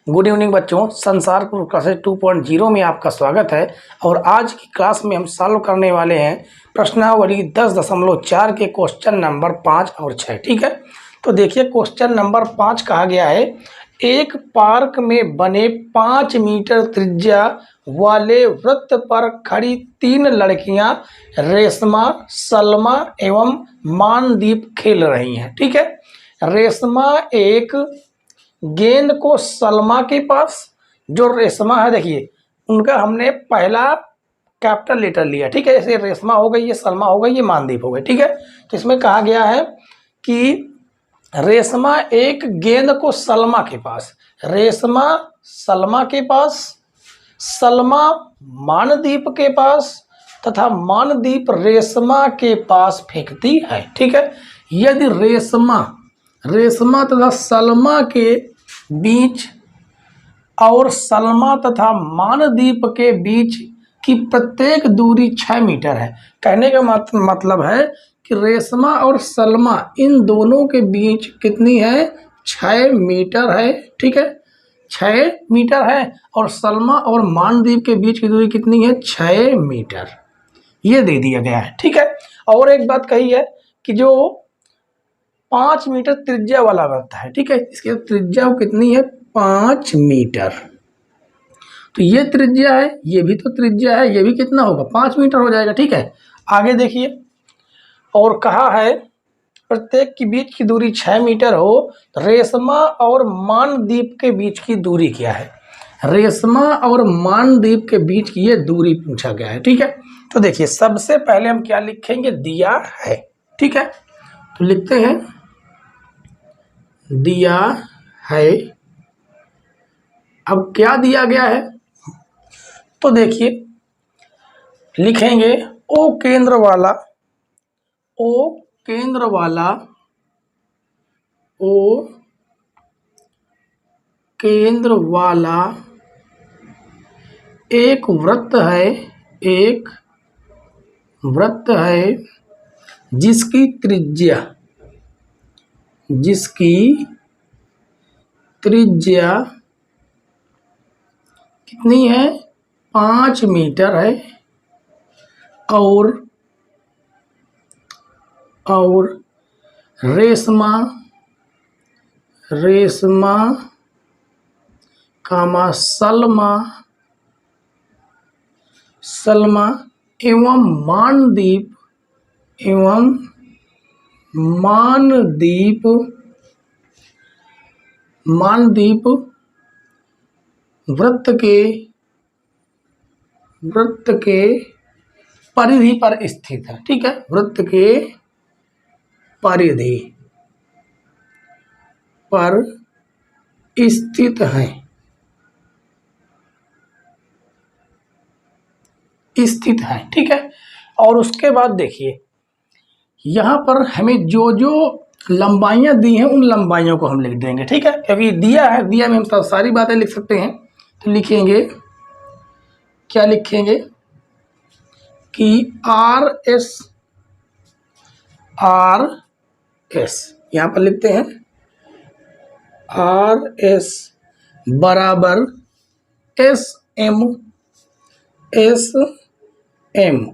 Good evening बच्चों, संसार गुरु classes 2.0 में आपका स्वागत है। और आज की क्लास में हम सॉल्व करने वाले हैं प्रश्नावली 10.4 के क्वेश्चन नंबर 5 और 6। ठीक है, तो देखिए क्वेश्चन नंबर 5 कहा गया है, एक पार्क में बने 5 मीटर त्रिज्या वाले वृत्त पर खड़ी 3 लड़कियां रेशमा, सलमा एवं मानदीप खेल रही हैं। ठीक है, रेशमा एक गेंद को सलमा के पास, जो रेशमा है देखिए उनका हमने पहला कैपिटल लेटर लिया। ठीक है, जैसे रेशमा हो गई, ये सलमा हो गई, ये मानदीप हो गई। ठीक है, तो इसमें कहा गया है कि रेशमा एक गेंद को सलमा के पास, रेशमा सलमा के पास, सलमा मानदीप के पास तथा मानदीप रेशमा के पास फेंकती है। ठीक है, यदि रेशमा तथा सलमा के बीच और सलमा तथा मानदीप के बीच की प्रत्येक दूरी 6 मीटर है। कहने का मतलब है कि रेशमा और सलमा इन दोनों के बीच कितनी है, 6 मीटर है। ठीक है, 6 मीटर है और सलमा और मानदीप के बीच की दूरी कितनी है, 6 मीटर। ये दे दिया गया है। ठीक है, और एक बात कही है कि जो 5 मीटर त्रिज्या वाला वृत्त है, ठीक है, इसकी त्रिज्या कितनी है, 5 मीटर। तो ये त्रिज्या है, ये भी तो त्रिज्या है, ये भी कितना होगा, 5 मीटर हो जाएगा। ठीक है, आगे देखिए, और कहा है प्रत्येक के बीच की दूरी 6 मीटर हो, रेशमा और मानदीप के बीच की दूरी क्या है, रेशमा और मानदीप के बीच की ये दूरी पूछा गया है। ठीक है, तो देखिए सबसे पहले हम क्या लिखेंगे, दिया है। ठीक है, तो लिखते हैं दिया है। अब क्या दिया गया है, तो देखिए लिखेंगे ओ केंद्र वाला, ओ केंद्र वाला, ओ केंद्र वाला एक वृत्त है, एक वृत्त है जिसकी त्रिज्या कितनी है, 5 मीटर है और रेशमा कामा सलमा एवं मानदीप वृत्त के परिधि पर स्थित है। ठीक है, वृत्त के परिधि पर स्थित है, ठीक है, और उसके बाद देखिए यहाँ पर हमें जो जो लंबाइयाँ दी हैं उन लंबाइयों को हम लिख देंगे। ठीक है, क्योंकि दिया है, दिया में हम सारी बातें लिख सकते हैं। तो लिखेंगे, क्या लिखेंगे कि आर एस यहाँ पर लिखते हैं, आर एस बराबर एस एम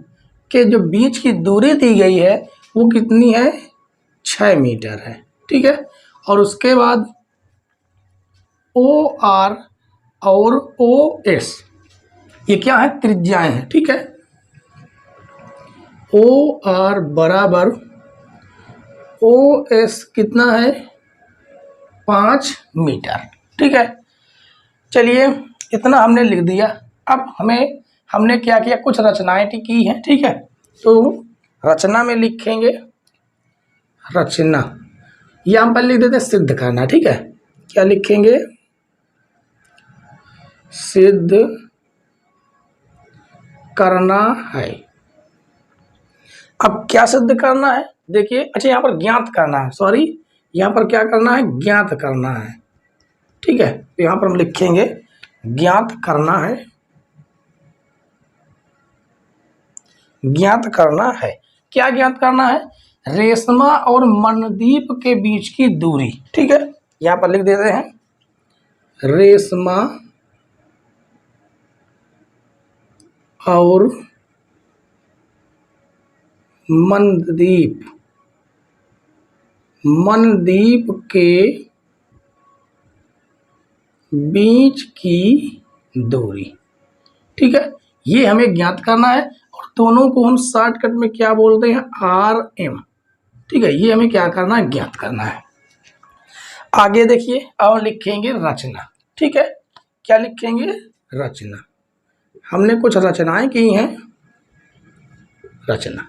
के जो बीच की दूरी दी गई है वो कितनी है, 6 मीटर है। ठीक है, और उसके बाद ओ आर और ओ एस ये क्या है, त्रिज्याएं हैं। ठीक है, ओ आर बराबर ओ एस कितना है, 5 मीटर। ठीक है, चलिए इतना हमने लिख दिया। अब हमने क्या किया, कुछ रचनाएं की हैं। ठीक है, तो रचना में लिखेंगे, रचना यहाँ पर लिख देते हैं सिद्ध करना। ठीक है, क्या लिखेंगे, सिद्ध करना है। अब क्या सिद्ध करना है, देखिए, अच्छा यहाँ पर ज्ञात करना है, सॉरी यहाँ पर क्या करना है, ज्ञात करना है। ठीक है, तो यहाँ पर हम लिखेंगे ज्ञात करना है, ज्ञात करना है। क्या ज्ञात करना है, रेशमा और मानदीप के बीच की दूरी। ठीक है, यहाँ पर लिख देते हैं रेशमा और मनदीप के बीच की दूरी। ठीक है, ये हमें ज्ञात करना है और दोनों को हम शॉर्टकट में क्या बोलते हैं, आर एम। ठीक है, ये हमें क्या करना है, ज्ञात करना है। आगे देखिए, अब लिखेंगे रचना। ठीक है, क्या लिखेंगे, रचना। हमने कुछ रचनाएं की हैं, रचना।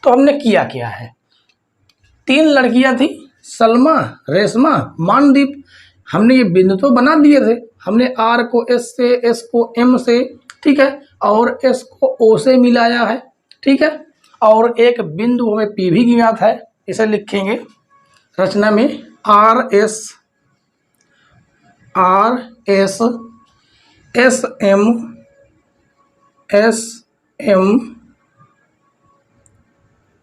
तो हमने किया क्या है, 3 लड़कियां थी, सलमा, रेशमा, मानदीप। हमने ये बिंदु तो बना दिए थे, हमने आर को एस से, एस को एम से, ठीक है, और एस को ओ से मिलाया है। ठीक है, और एक बिंदु हमें पी भी ज्ञात है, इसे लिखेंगे रचना में आर एस, एस एम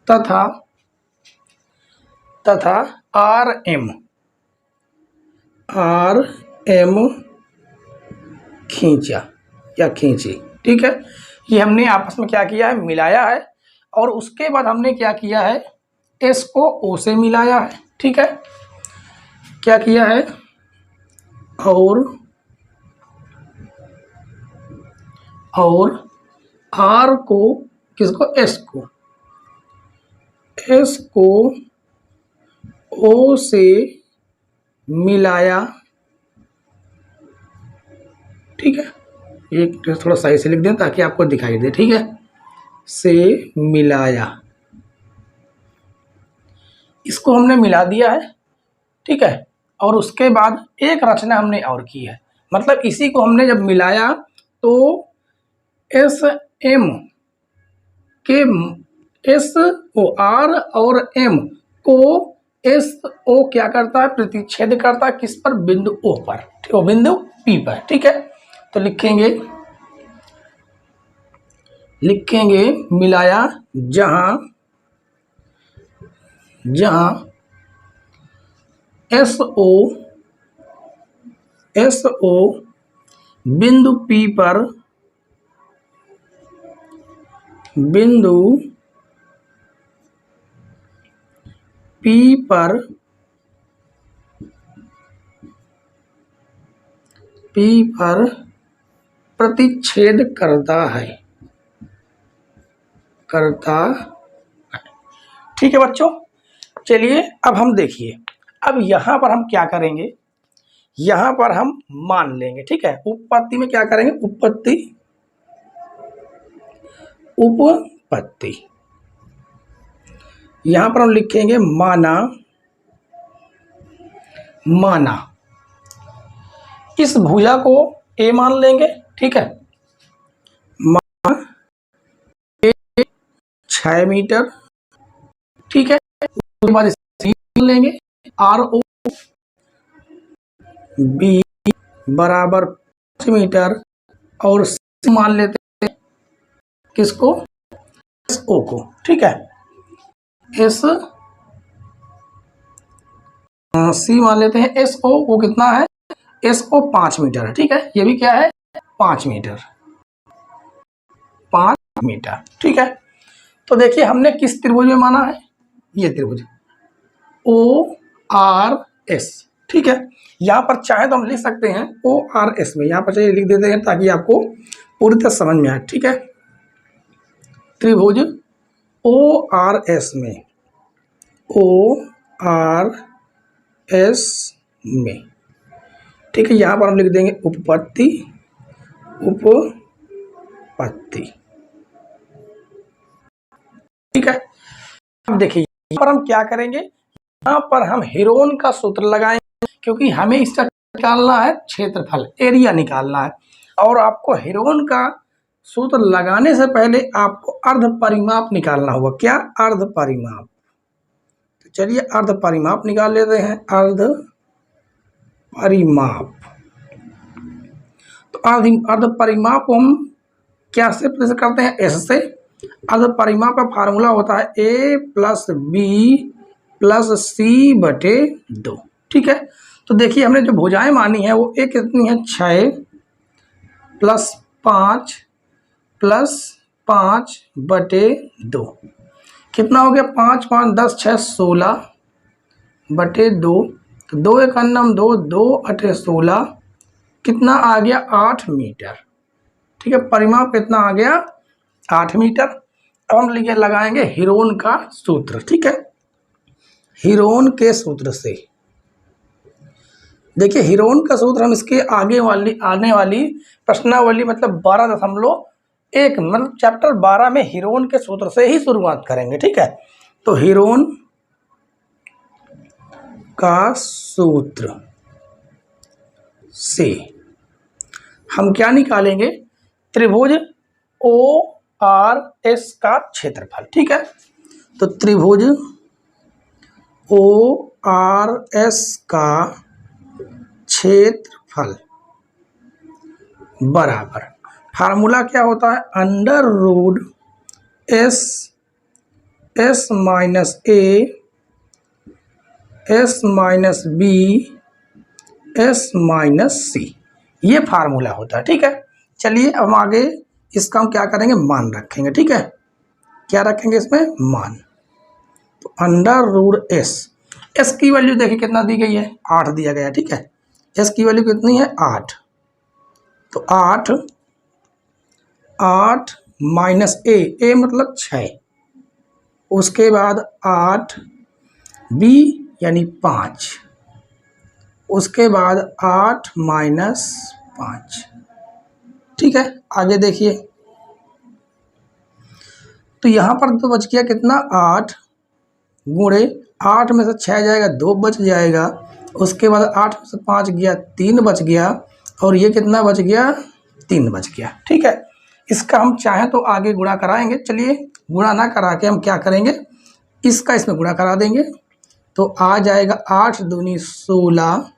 तथा आर एम खींचा या खींची। ठीक है, ये हमने आपस में क्या किया है, मिलाया है। और उसके बाद हमने क्या किया है, एस को ओ से मिलाया है। ठीक है, क्या किया है, और आर को, किसको, एस को ओ से मिलाया। ठीक है, ये थोड़ा सही से लिख दें ताकि आपको दिखाई दे। ठीक है, से मिलाया, इसको हमने मिला दिया है। ठीक है, और उसके बाद एक रचना हमने और की है, मतलब इसी को हमने जब मिलाया तो एस एम के, एस ओ आर और एम को एस ओ क्या करता है, प्रतिच्छेद करता है, किस पर, बिंदु ओ पर, ठीक है, बिंदु पी पर। ठीक है, तो लिखेंगे मिलाया, जहां एस ओ बिंदु पी पर, प्रतिच्छेद करता है। ठीक है बच्चों, चलिए अब हम देखिए, अब यहाँ पर हम क्या करेंगे, यहाँ पर हम मान लेंगे। ठीक है, उपपत्ति में क्या करेंगे, उपपत्ति यहाँ पर हम लिखेंगे माना। इस भुजा को ए मान लेंगे। ठीक है, 6 मीटर। ठीक है, उसके बाद मान लेंगे आर ओ बी बराबर 5 मीटर, और मान लेते हैं किसको, एस ओ को। ठीक है, सी मान लेते हैं, एस ओ वो कितना है, एस ओ 5 मीटर है। ठीक है, ये भी क्या है, 5 मीटर। ठीक है, तो देखिए हमने किस त्रिभुज में माना है, ये त्रिभुज ओ आर एस। ठीक है, यहाँ पर चाहे तो हम लिख सकते हैं ओ आर एस में, यहाँ पर चाहिए लिख देते हैं ताकि आपको पूरी तरह समझ में आए। ठीक है, त्रिभुज ओ आर एस में, ठीक है, यहाँ पर हम लिख देंगे उपपत्ति। ठीक है, अब देखिए यहाँ पर हम क्या करेंगे, यहाँ पर हम हेरोन का सूत्र लगाएंगे, क्योंकि हमें इसका निकालना है क्षेत्रफल, एरिया निकालना है। और आपको हेरोन का सूत्र लगाने से पहले आपको अर्ध परिमाप निकालना होगा। क्या, अर्ध परिमाप। तो चलिए अर्ध परिमाप निकाल लेते हैं, अर्ध परिमाप। तो अर्ध परिमाप को हम क्या से प्रदर्शित करते हैं, एस से। अर्ध परिमाप का फार्मूला होता है ए प्लस बी प्लस सी बटे 2। ठीक है, तो देखिए हमने जो भुजाएं मानी है वो एक कितनी है 6 प्लस 5 प्लस 5/2 कितना हो गया 5 5 10 6 16/2 तो 2 1 2 2 8 16 कितना आ गया 8 मीटर। ठीक है, परिमाप कितना आ गया 8 मीटर। अब हम लिखे लगाएंगे हीरोन का सूत्र। ठीक है, हीरोन के सूत्र से देखिए हीरोन का सूत्र हम इसके आगे वाली आने वाली प्रश्नावली मतलब 12.1 मतलब चैप्टर 12 में हीरोन के सूत्र से ही शुरुआत करेंगे। ठीक है, तो हीरोन का सूत्र से हम क्या निकालेंगे, त्रिभुज ORS का क्षेत्रफल। ठीक है, तो त्रिभुज ORS का क्षेत्रफल बराबर फार्मूला क्या होता है, √S S minus A S minus B S minus C, ये फार्मूला होता है। ठीक है, चलिए अब हम आगे इसका हम क्या करेंगे, मान रखेंगे। ठीक है, क्या रखेंगे इसमें, मान। तो √S S की वैल्यू देखिए कितना दी गई है, 8 दिया गया है। ठीक है, S की वैल्यू कितनी है 8, तो 8 माइनस A मतलब 6, उसके बाद 8B यानी 5, उसके बाद 8 माइनस 5। ठीक है, आगे देखिए तो यहाँ पर तो बच गया कितना 8 गुणे 8 में से 6 जाएगा 2 बच जाएगा, उसके बाद 8 में से 5 गया 3 बच गया, और ये कितना बच गया 3 बच गया। ठीक है, इसका हम चाहें तो आगे गुणा कराएंगे। चलिए गुणा ना करा के हम क्या करेंगे, इसका इसमें गुणा करा देंगे, तो आ जाएगा 8 दूनी 16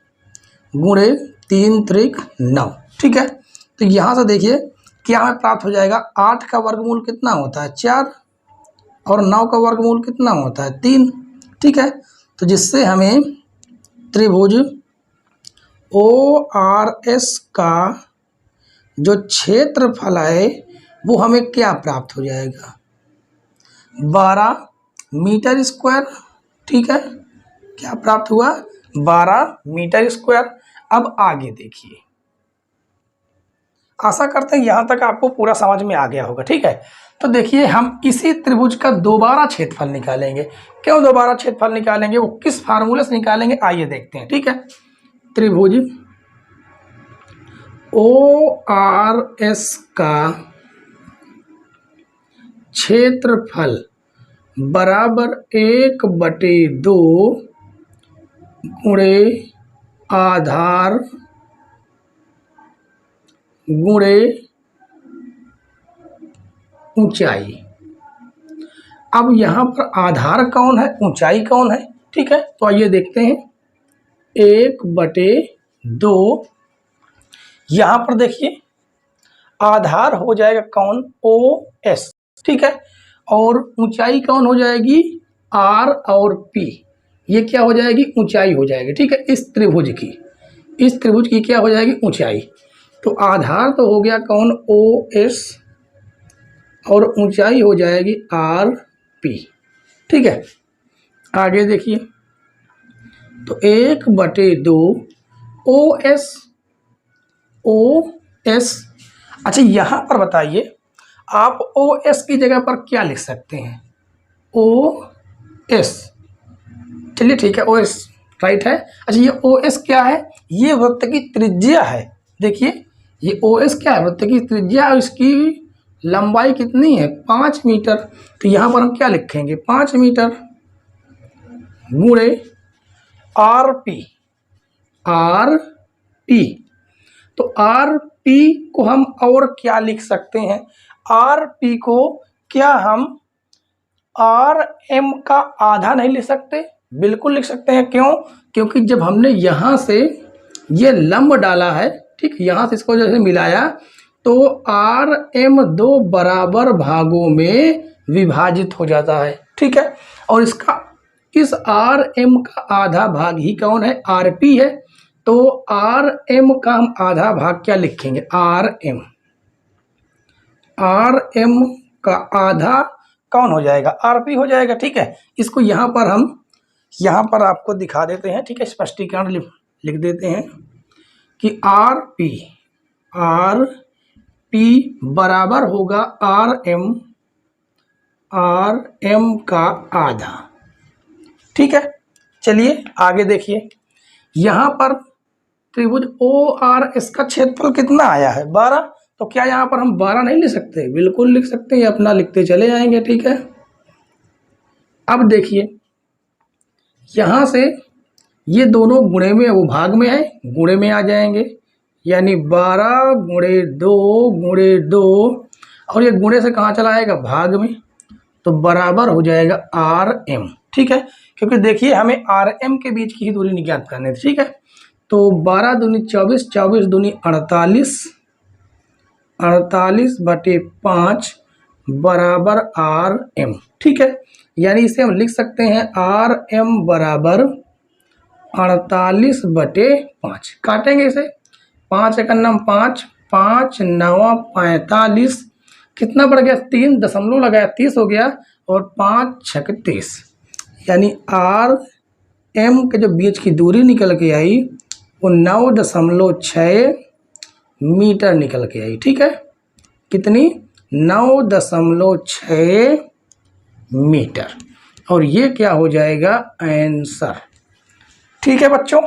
गुणे 3 त्रिक 9। ठीक है, तो यहाँ से देखिए क्या हमें प्राप्त हो जाएगा, 8 का वर्गमूल कितना होता है 4 और 9 का वर्गमूल कितना होता है 3। ठीक है, तो जिससे हमें त्रिभुज ORS का जो क्षेत्रफल है वो हमें क्या प्राप्त हो जाएगा, 12 मीटर स्क्वायर। ठीक है, क्या प्राप्त हुआ 12 मीटर स्क्वायर। अब आगे देखिए, आशा करते हैं यहाँ तक आपको पूरा समझ में आ गया होगा। ठीक है, तो देखिए हम इसी त्रिभुज का दोबारा क्षेत्रफल निकालेंगे। क्यों दोबारा क्षेत्रफल निकालेंगे, वो किस फार्मूले से निकालेंगे आइए देखते हैं। ठीक है, त्रिभुज ORS का क्षेत्रफल बराबर 1/2 गुणे आधार गुणे ऊंचाई। अब यहाँ पर आधार कौन है, ऊंचाई कौन है। ठीक है, तो आइए देखते हैं 1/2, यहाँ पर देखिए आधार हो जाएगा कौन OS। ठीक है, और ऊंचाई कौन हो जाएगी R और P, ये क्या हो जाएगी ऊंचाई हो जाएगी। ठीक है, इस त्रिभुज की क्या हो जाएगी ऊंचाई। तो आधार तो हो गया कौन OS और ऊंचाई हो जाएगी RP। ठीक है, आगे देखिए तो 1/2 OS। अच्छा यहाँ पर बताइए आप OS की जगह पर क्या लिख सकते हैं, OS। चलिए ठीक है, OS राइट है। अच्छा ये OS क्या है, ये वृत्त की त्रिज्या है। देखिए ये OS क्या है, वृत्त की त्रिज्या, और इसकी लंबाई कितनी है 5 मीटर। तो यहाँ पर हम क्या लिखेंगे 5 मीटर गुणे RP। तो RP को हम और क्या लिख सकते हैं, RP को क्या हम RM का आधा नहीं लिख सकते, बिल्कुल लिख सकते हैं। क्यों, क्योंकि जब हमने यहाँ से ये लंब डाला है, ठीक यहाँ से इसको जैसे मिलाया, तो RM 2 बराबर भागों में विभाजित हो जाता है। ठीक है, और इसका इस आर एम का आधा भाग ही कौन है, आर पी है। तो आर एम का हम आधा भाग क्या लिखेंगे, आर एम का आधा कौन हो जाएगा, आर पी हो जाएगा। ठीक है, इसको यहाँ पर हम यहाँ पर आपको दिखा देते हैं। ठीक है, स्पष्टीकरण लिख देते हैं कि आर पी बराबर होगा आर एम का आधा। ठीक है, चलिए आगे देखिए। यहाँ पर त्रिभुज ओ आर एस का क्षेत्रफल कितना आया है, 12। तो क्या यहाँ पर हम 12 नहीं लिख सकते, बिल्कुल लिख सकते हैं, अपना लिखते चले जाएंगे। ठीक है, अब देखिए यहाँ से ये दोनों गुणे में, वो भाग में है, गुणे में आ जाएंगे, यानी 12 गुणे 2 और ये गुणे से कहाँ चला आएगा, भाग में, तो बराबर हो जाएगा आर एम। ठीक है, क्योंकि देखिए हमें आर एम के बीच की ही दूरी ज्ञात करनी थी। ठीक है, तो 12 दूनी 24, 24 दूनी 48, 48/5 बराबर आर एम। ठीक है, यानी इसे हम लिख सकते हैं आर एम बराबर 48/5। काटेंगे इसे, 5 एक 5, 5 9 45, कितना बढ़ गया, 3 दशमलव लगाया 30 हो गया, और 5 6 30, यानी आर एम के जो बीच की दूरी निकल के आई वो 9.6 मीटर निकल के आई। ठीक है, कितनी, 9.6 मीटर, और ये क्या हो जाएगा, आंसर। ठीक है बच्चों,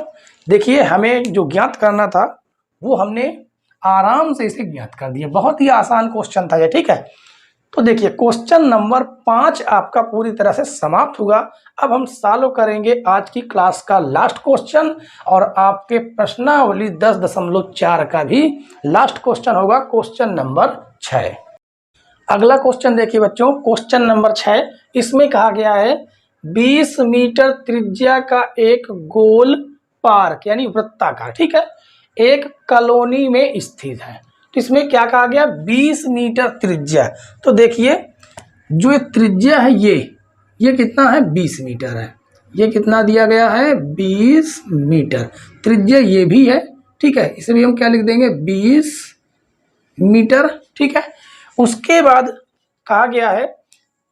देखिए हमें जो ज्ञात करना था वो हमने आराम से इसे ज्ञात कर दिया, बहुत ही आसान क्वेश्चन था ये। ठीक है, तो देखिए क्वेश्चन नंबर 5 आपका पूरी तरह से समाप्त हुआ। अब हम सॉल्व करेंगे आज की क्लास का लास्ट क्वेश्चन, और आपके प्रश्नावली 10.4 का भी लास्ट क्वेश्चन होगा, क्वेश्चन नंबर 6। अगला क्वेश्चन देखिए बच्चों, क्वेश्चन नंबर 6, इसमें कहा गया है 20 मीटर त्रिज्या का एक गोल पार्क यानी वृत्ताकार, ठीक है, एक कॉलोनी में स्थित है। तो इसमें क्या कहा गया, 20 मीटर त्रिज्या। तो देखिए जो ये त्रिज्या है ये कितना है, 20 मीटर है। ये कितना दिया गया है, 20 मीटर त्रिज्या ये भी है। ठीक है, इसे भी हम क्या लिख देंगे, 20 मीटर। ठीक है, उसके बाद कहा गया है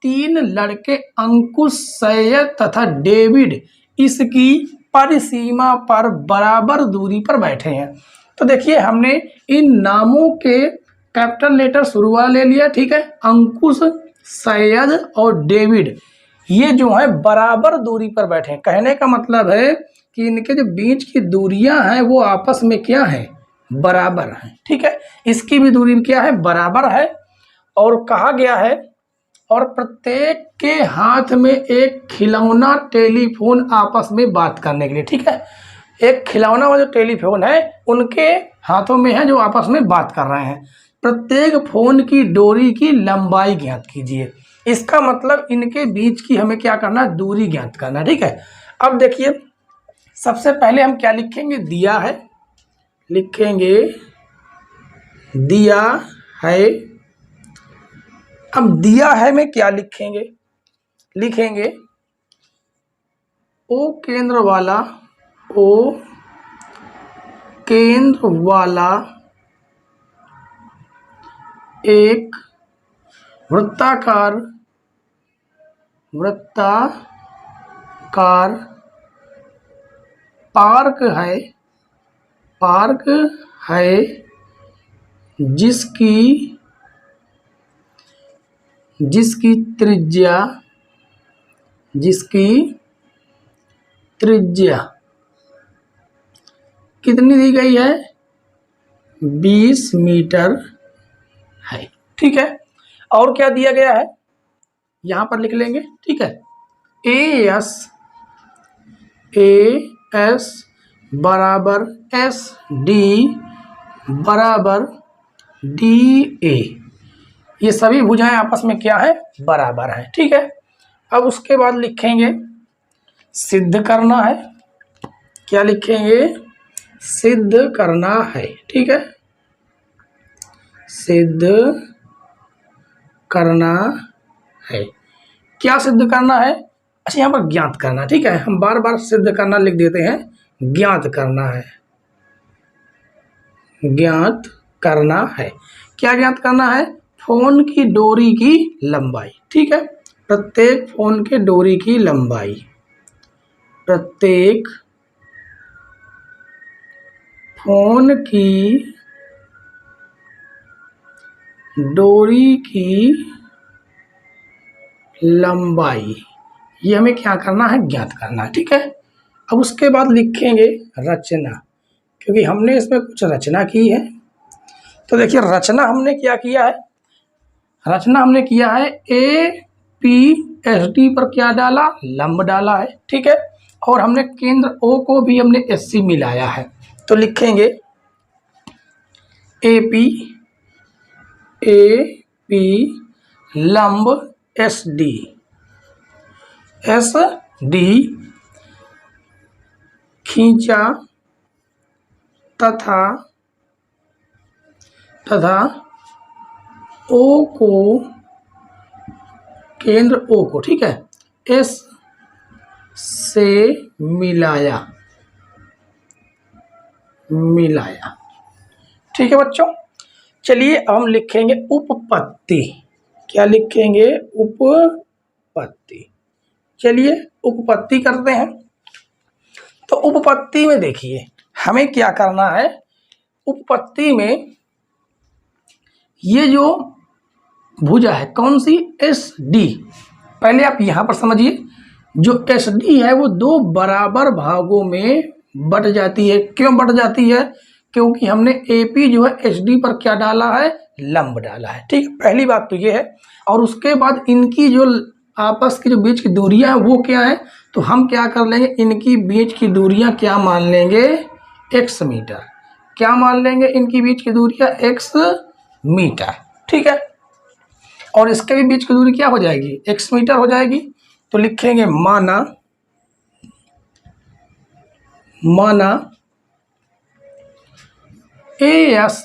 3 लड़के अंकुश, सैयद तथा डेविड इसकी परिसीमा पर बराबर दूरी पर बैठे हैं। तो देखिए हमने इन नामों के कैपिटल लेटर शुरू वाला ले लिया। ठीक है, अंकुश, सैयद और डेविड ये जो है बराबर दूरी पर बैठे हैं। कहने का मतलब है कि इनके जो बीच की दूरियां हैं वो आपस में क्या है, बराबर हैं। ठीक है, इसकी भी दूरी क्या है, बराबर है। और कहा गया है और प्रत्येक के हाथ में एक खिलौना टेलीफोन आपस में बात करने के लिए। ठीक है, एक खिलौना वाला जो टेलीफोन है उनके हाथों में है जो आपस में बात कर रहे हैं। प्रत्येक फोन की डोरी की लंबाई ज्ञात कीजिए। इसका मतलब इनके बीच की हमें क्या करना है, दूरी ज्ञात करना। ठीक है, अब देखिए सबसे पहले हम क्या लिखेंगे, दिया है, लिखेंगे दिया है। अब दिया है में क्या लिखेंगे, लिखेंगे ओ केंद्र वाला एक वृत्ताकार पार्क है जिसकी त्रिज्या कितनी दी गई है, 20 मीटर है। ठीक है, और क्या दिया गया है यहां पर लिख लेंगे। ठीक है, एस बराबर एस डी बराबर डी ए, ये सभी भुजाएं आपस में क्या है, बराबर है। ठीक है, अब उसके बाद लिखेंगे सिद्ध करना है। क्या लिखेंगे, सिद्ध करना है। ठीक है, सिद्ध करना है। क्या सिद्ध करना है, अच्छा, यहाँ पर ज्ञात करना, ठीक है, हम बार बार सिद्ध करना लिख देते हैं, ज्ञात करना है, ज्ञात करना है। क्या ज्ञात करना है? फोन की डोरी की लंबाई, ठीक है, प्रत्येक फोन के डोरी की लंबाई, प्रत्येक फोन की डोरी की लंबाई, ये हमें क्या करना है? ज्ञात करना है, ठीक है। अब उसके बाद लिखेंगे रचना, क्योंकि हमने इसमें कुछ रचना की है। तो देखिए रचना हमने क्या किया है, रचना हमने किया है APSD पर क्या डाला? लंब डाला है, ठीक है। और हमने केंद्र O को भी हमने SC मिलाया है। तो लिखेंगे AP लंब SD खींचा तथा O को, केंद्र O को, ठीक है, S से मिलाया, ठीक है बच्चों। चलिए अब हम लिखेंगे उपपत्ति। क्या लिखेंगे? उपपत्ति। चलिए उपपत्ति करते हैं। तो उपपत्ति में देखिए हमें क्या करना है, उपपत्ति में ये जो भुजा है कौन सी? SD। पहले आप यहाँ पर समझिए, जो SD है वो दो बराबर भागों में बट जाती है। क्यों बट जाती है? क्योंकि हमने AP जो है SD पर क्या डाला है? लंब डाला है, ठीक है, पहली बात तो ये है। और उसके बाद इनकी जो आपस की जो बीच की दूरियां हैं वो क्या है? तो हम क्या कर लेंगे, इनकी बीच की दूरियां क्या मान लेंगे? x metre. क्या मान लेंगे? इनकी बीच की दूरियां x मीटर, ठीक है। और इसके भी बीच की दूरी क्या हो जाएगी? x मीटर हो जाएगी। तो लिखेंगे माना AS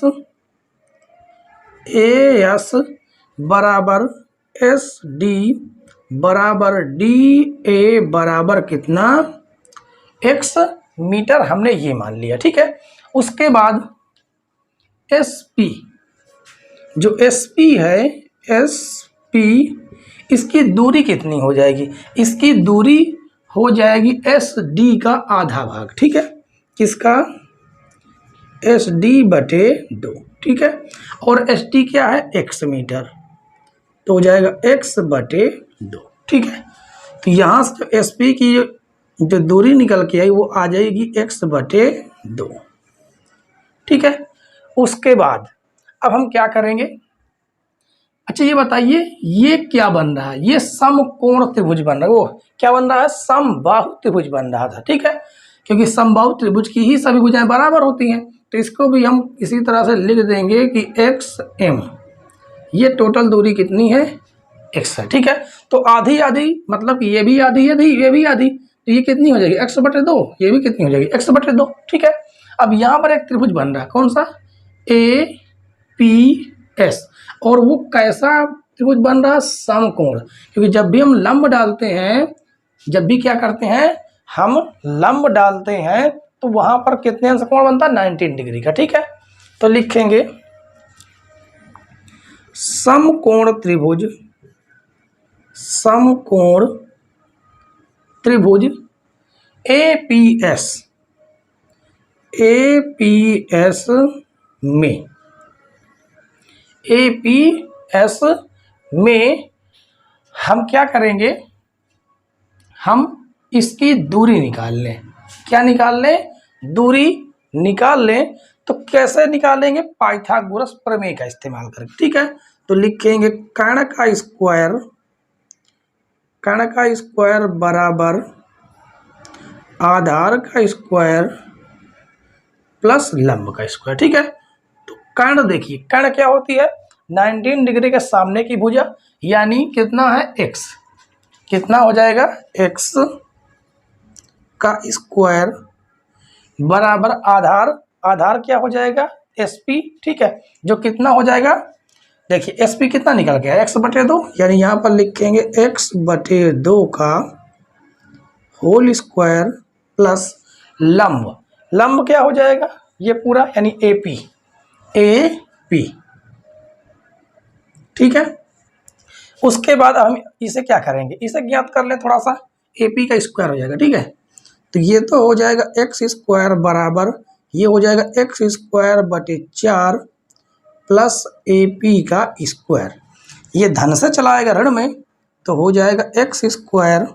बराबर SD बराबर DA बराबर कितना? x metre. हमने ये मान लिया, ठीक है। उसके बाद SP, जो SP है, SP इसकी दूरी कितनी हो जाएगी? इसकी दूरी हो जाएगी SD का आधा भाग, ठीक है। किसका? SD बटे 2, ठीक है। और SD क्या है? x मीटर, तो हो जाएगा x बटे 2, ठीक है। तो यहाँ से SP की जो दूरी निकल के आई वो आ जाएगी x बटे 2, ठीक है। उसके बाद अब हम क्या करेंगे? अच्छा ये बताइए ये क्या बन रहा है? ये समकोण त्रिभुज बन रहा है। वो क्या बन रहा है? समबाहु त्रिभुज बन रहा था, ठीक है, क्योंकि समबाहु त्रिभुज की ही सभी भुजाएं बराबर होती हैं। तो इसको भी हम इसी तरह से लिख देंगे कि XM, ये टोटल दूरी कितनी है? x है, ठीक है। तो आधी आधी मतलब ये भी आधी आधी ये भी आधी, तो ये कितनी हो जाएगी? x बटे 2। ये भी कितनी हो जाएगी? x बटे 2, ठीक है। अब यहाँ पर एक त्रिभुज बन रहा है, कौन सा? APS। और वो कैसा त्रिभुज बन रहा है? समकोण। क्योंकि जब भी हम लंब डालते हैं, जब भी क्या करते हैं, हम लंब डालते हैं तो वहां पर कितने अंश कोण बनता है? 19 डिग्री का, ठीक है। तो लिखेंगे समकोण त्रिभुज, समकोण त्रिभुज APS, APS में, APS में हम क्या करेंगे? हम इसकी दूरी निकाल लें। क्या निकाल लें? दूरी निकाल लें। तो कैसे निकालेंगे? पाइथागोरस प्रमेय का इस्तेमाल करके, ठीक है। तो लिखेंगे कर्ण का स्क्वायर बराबर आधार का स्क्वायर प्लस लंब का स्क्वायर, ठीक है। तो कर्ण देखिए, कर्ण क्या होती है? 19 डिग्री के सामने की भुजा, यानी कितना है? x। कितना हो जाएगा? x का स्क्वायर बराबर आधार क्या हो जाएगा? SP, ठीक है, जो कितना हो जाएगा? देखिए SP कितना निकल गया? x बटे 2, यानी यहाँ पर लिखेंगे x बटे 2 का होल स्क्वायर प्लस लंब। लंब क्या हो जाएगा, ये पूरा यानी ए पी, ठीक है। उसके बाद हम इसे क्या करेंगे, इसे ज्ञात कर लें थोड़ा सा, ए पी का स्क्वायर हो जाएगा, ठीक है। तो ये तो हो जाएगा एक्स स्क्वायर बराबर, ये हो जाएगा एक्स स्क्वायर बटे 4 प्लस ए पी का स्क्वायर। ये धन से चला आएगा ऋण में, तो हो जाएगा x square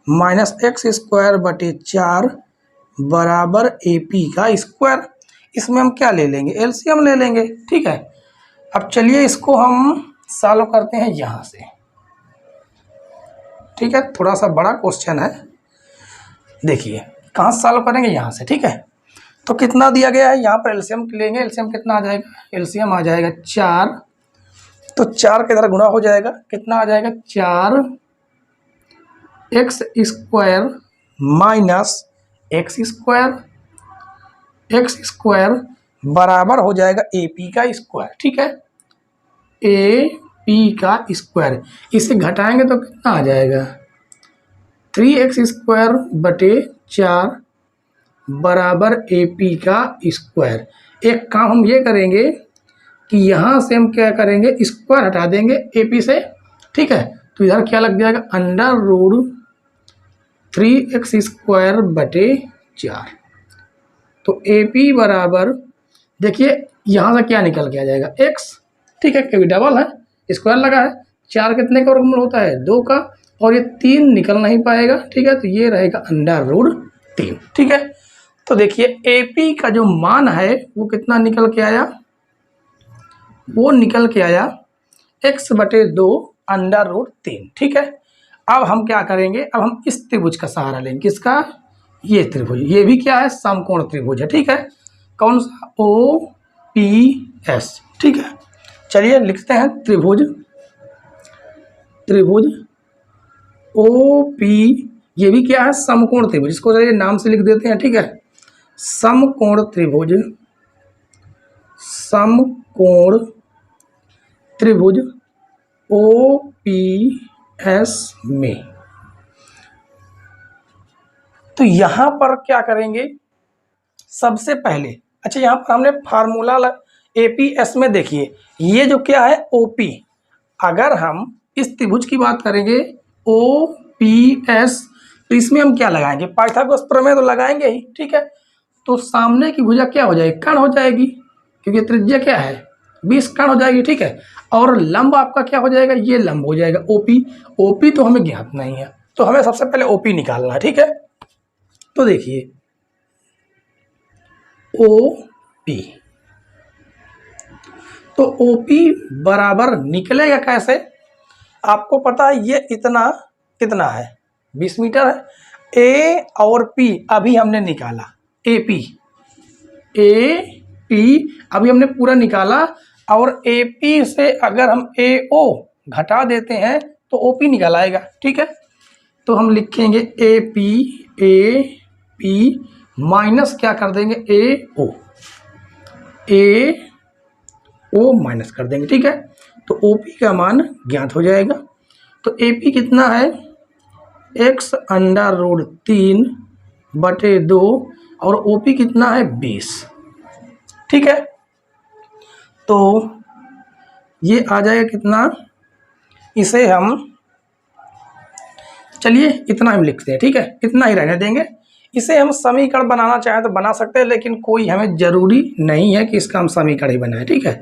minus x square बटे 4 बराबर ए पी का स्क्वायर। इसमें हम क्या ले लेंगे, एलसीएम ले लेंगे, ठीक है। अब चलिए इसको हम सॉल्व करते हैं यहाँ से, ठीक है। थोड़ा सा बड़ा क्वेश्चन है, देखिए कहाँ सॉल्व करेंगे, यहाँ से, ठीक है। तो कितना दिया गया है, यहाँ पर एलसीएम लेंगे, एलसीएम कितना आ जाएगा, एलसीएम आ जाएगा 4, तो 4 के इधर गुणा हो जाएगा, कितना आ जाएगा 4 x square minus x square बराबर हो जाएगा ए पी का स्क्वायर, ठीक है। ए पी का स्क्वायर, इसे घटाएंगे तो कितना आ जाएगा 3x स्क्वायर बटे 4 बराबर ए पी का स्क्वायर। एक काम हम ये करेंगे कि यहाँ से हम क्या करेंगे, स्क्वायर हटा देंगे ए पी से, ठीक है। तो इधर क्या लग जाएगा, अंडर रूट 3x स्क्वायर बटे 4। तो ए पी बराबर, देखिए यहाँ से क्या निकल के आ जाएगा x, ठीक है, क्योंकि डबल है, स्क्वायर लगा है, 4 कितने का वर्गमूल होता है 2 का, और ये 3 निकल नहीं पाएगा, ठीक है। तो ये रहेगा अंडर रूट 3, ठीक है। तो देखिए ए पी का जो मान है वो कितना निकल के आया, वो निकल के आया x बटे 2 अंडर रूट 3, ठीक है। अब हम क्या करेंगे, अब हम इस त्रिभुज का सहारा लेंगे, किसका, ये त्रिभुज, ये भी क्या है, समकोण त्रिभुज है, ठीक है। कौन सा, ओ पी एस, ठीक है। चलिए लिखते हैं त्रिभुज ओ पी, ये भी क्या है, समकोण त्रिभुज, इसको चलिए नाम से लिख देते हैं, ठीक है। समकोण त्रिभुज ओ पी एस में। तो यहां पर क्या करेंगे, सबसे पहले, अच्छा यहाँ पर हमने फार्मूला एपीएस में देखिए, ये जो क्या है ओपी, अगर हम इस त्रिभुज की बात करेंगे ओपीएस, तो इसमें हम क्या लगाएंगे, पाइथागोरस प्रमेय तो लगाएंगे ही, ठीक है। तो सामने की भुजा क्या हो जाएगी, कर्ण हो जाएगी, क्योंकि त्रिज्या क्या है 20 कर्ण हो जाएगी, ठीक है। और लंब आपका क्या हो जाएगा, ये लंब हो जाएगा ओपी तो हमें ज्ञात नहीं है, तो हमें सबसे पहले ओपी निकालना है, ठीक है। तो देखिए ओपी, तो ओपी बराबर निकलेगा कैसे, आपको पता है ये इतना कितना है 20 मीटर है। ए और पी अभी हमने निकाला, ए पी अभी हमने पूरा निकाला, और ए पी से अगर हम ए ओ घटा देते हैं तो ओ पी निकल आएगा, ठीक है। तो हम लिखेंगे ए पी माइनस क्या कर देंगे, ए ओ माइनस कर देंगे, ठीक है। तो ओ पी का मान ज्ञात हो जाएगा। तो ए पी कितना है, x अंडर रूट 3 बटे 2, और ओ पी कितना है 20, ठीक है। तो ये आ जाएगा कितना, इसे हम, चलिए इतना हम लिखते हैं, ठीक है, इतना ही रहने देंगे। इसे हम समीकरण बनाना चाहें तो बना सकते हैं, लेकिन कोई हमें जरूरी नहीं है कि इसका हम समीकरण ही बनाएं, ठीक है।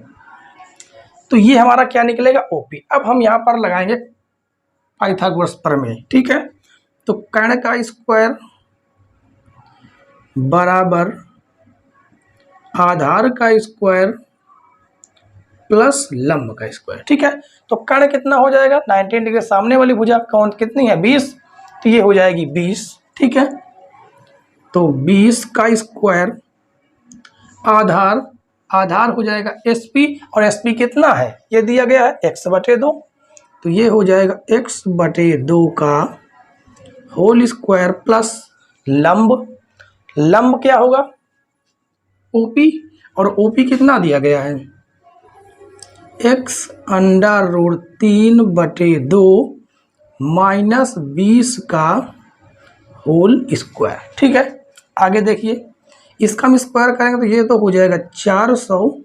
तो ये हमारा क्या निकलेगा, ओपी। अब हम यहाँ पर लगाएंगे पाइथागोरस प्रमेय, ठीक है। तो कर्ण का स्क्वायर बराबर आधार का स्क्वायर प्लस लंब का स्क्वायर, ठीक है। तो कर्ण कितना हो जाएगा, 90 डिग्री, सामने वाली भुजा कौन कितनी है 20, तो ये हो जाएगी 20, ठीक है। तो 20 का स्क्वायर, आधार हो जाएगा एसपी, और एसपी कितना है, ये दिया गया है x बटे 2, तो ये हो जाएगा x बटे 2 का होल स्क्वायर प्लस लंब क्या होगा ओपी, और ओपी कितना दिया गया है x अंडर रूट 3 बटे 2 माइनस 20 का होल स्क्वायर। ठीक है, आगे देखिए, इसका हम स्क्वायर करेंगे तो ये तो हो जाएगा 400,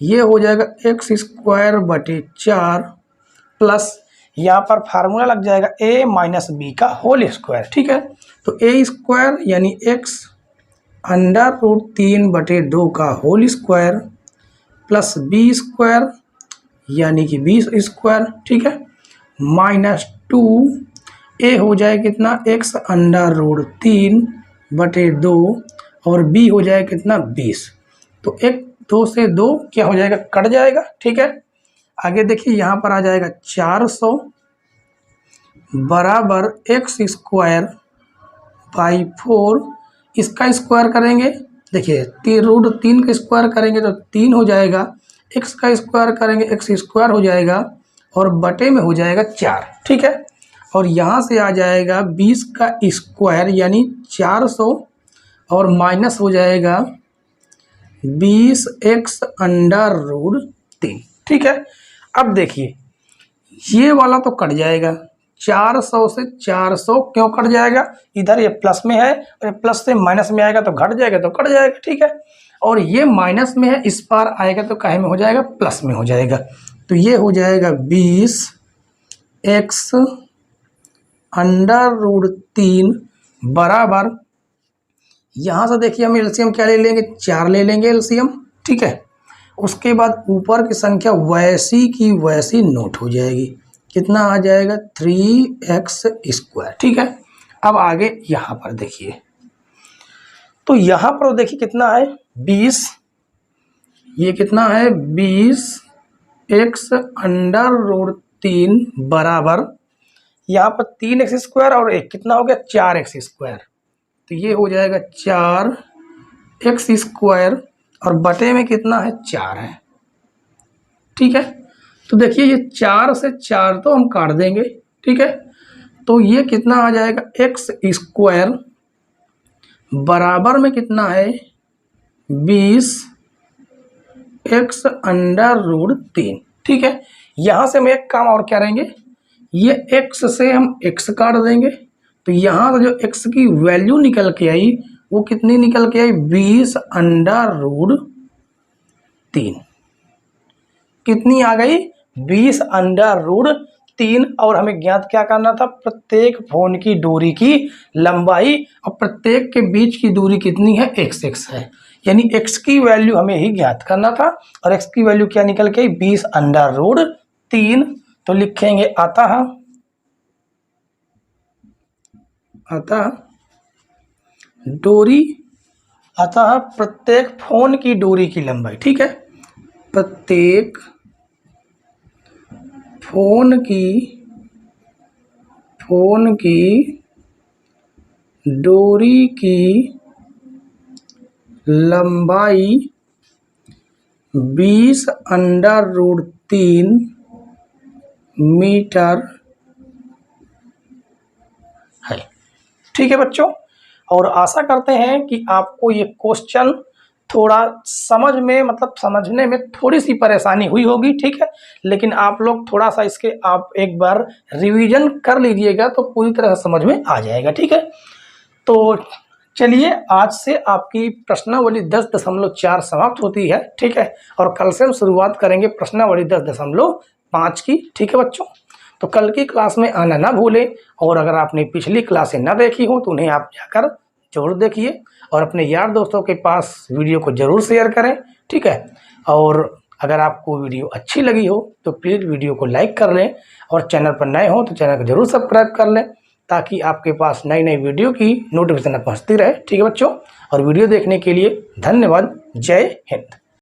ये हो जाएगा एक्स स्क्वायर बटे 4 प्लस यहाँ पर फार्मूला लग जाएगा a माइनस बी का होल स्क्वायर। ठीक है, तो a स्क्वायर यानी x अंडर रूट 3 बटे 2 का whole square plus b square यानी कि 20 स्क्वायर। ठीक है, माइनस 2 a हो जाए कितना x अंडर रूट 3 बटे 2 और b हो जाए कितना 20। तो 1 2 से 2 क्या हो जाएगा, कट जाएगा। ठीक है, आगे देखिए यहाँ पर आ जाएगा 400 बराबर एक्स स्क्वायर बाई 4, इसका स्क्वायर करेंगे, देखिए रूट 3 का स्क्वायर करेंगे तो 3 हो जाएगा, एक्स का स्क्वायर करेंगे एक्स स्क्वायर हो जाएगा और बटे में हो जाएगा 4। ठीक है, और यहाँ से आ जाएगा 20 का स्क्वायर यानी 400 और माइनस हो जाएगा 20x अंडर रूट 3। ठीक है, अब देखिए ये वाला तो कट जाएगा, 400 से 400 क्यों कट जाएगा, इधर ये प्लस में है और ये प्लस से माइनस में आएगा तो घट जाएगा तो कट जाएगा। ठीक है, और ये माइनस में है, इस पार आएगा तो काहे में हो जाएगा, प्लस में हो जाएगा। तो ये हो जाएगा 20x अंडर रूट 3 बराबर, यहाँ से देखिए हम एलसीएम क्या ले लेंगे, 4 ले लेंगे एलसीएम। ठीक है, उसके बाद ऊपर की संख्या वैसी की वैसी नोट हो जाएगी, कितना आ जाएगा 3x स्क्वायर। ठीक है, अब आगे यहाँ पर देखिए, तो यहाँ पर देखिए कितना है 20, ये कितना है 20x अंडर रूट 3 बराबर, यहाँ पर 3x स्क्वायर और एक कितना हो गया 4x स्क्वायर, तो ये हो जाएगा 4x स्क्वायर और बटे में कितना है 4 है। ठीक है, तो देखिए ये 4 से 4 तो हम काट देंगे। ठीक है, तो ये कितना आ जाएगा x स्क्वायर बराबर में कितना है 20x अंडर रूट 3। ठीक है, यहाँ से हम एक काम और करेंगे, ये x से हम x काट देंगे, तो यहाँ से जो x की वैल्यू निकल के आई वो कितनी निकल के आई 20 अंडर रूट 3, कितनी आ गई 20 अंडर रूट 3। और हमें ज्ञात क्या करना था, प्रत्येक फोन की दूरी की लंबाई और प्रत्येक के बीच की दूरी कितनी है x है, यानी x की वैल्यू हमें ही ज्ञात करना था और x की वैल्यू क्या निकल के आई 20 अंडर रूट 3। तो लिखेंगे अतः प्रत्येक फोन की दूरी की लंबाई। ठीक है, प्रत्येक फोन की दूरी की लंबाई 20 अंडर रूट 3 मीटर है। ठीक है बच्चों, और आशा करते हैं कि आपको ये क्वेश्चन थोड़ा समझ में, मतलब समझने में थोड़ी सी परेशानी हुई होगी। ठीक है, लेकिन आप लोग थोड़ा सा इसके आप एक बार रिवीजन कर लीजिएगा तो पूरी तरह से समझ में आ जाएगा। ठीक है, तो चलिए आज से आपकी प्रश्नावली 10.4 समाप्त होती है। ठीक है, और कल से हम शुरुआत करेंगे प्रश्नावली 10.5 की। ठीक है बच्चों, तो कल की क्लास में आना ना भूलें, और अगर आपने पिछली क्लासें ना देखी हो तो उन्हें आप जाकर जरूर देखिए और अपने यार दोस्तों के पास वीडियो को ज़रूर शेयर करें। ठीक है, और अगर आपको वीडियो अच्छी लगी हो तो प्लीज़ वीडियो को लाइक कर लें और चैनल पर नए हो तो चैनल को ज़रूर सब्सक्राइब कर लें ताकि आपके पास नई नई वीडियो की नोटिफिकेशन पहुँचती रहे। ठीक है बच्चों, और वीडियो देखने के लिए धन्यवाद। जय हिंद।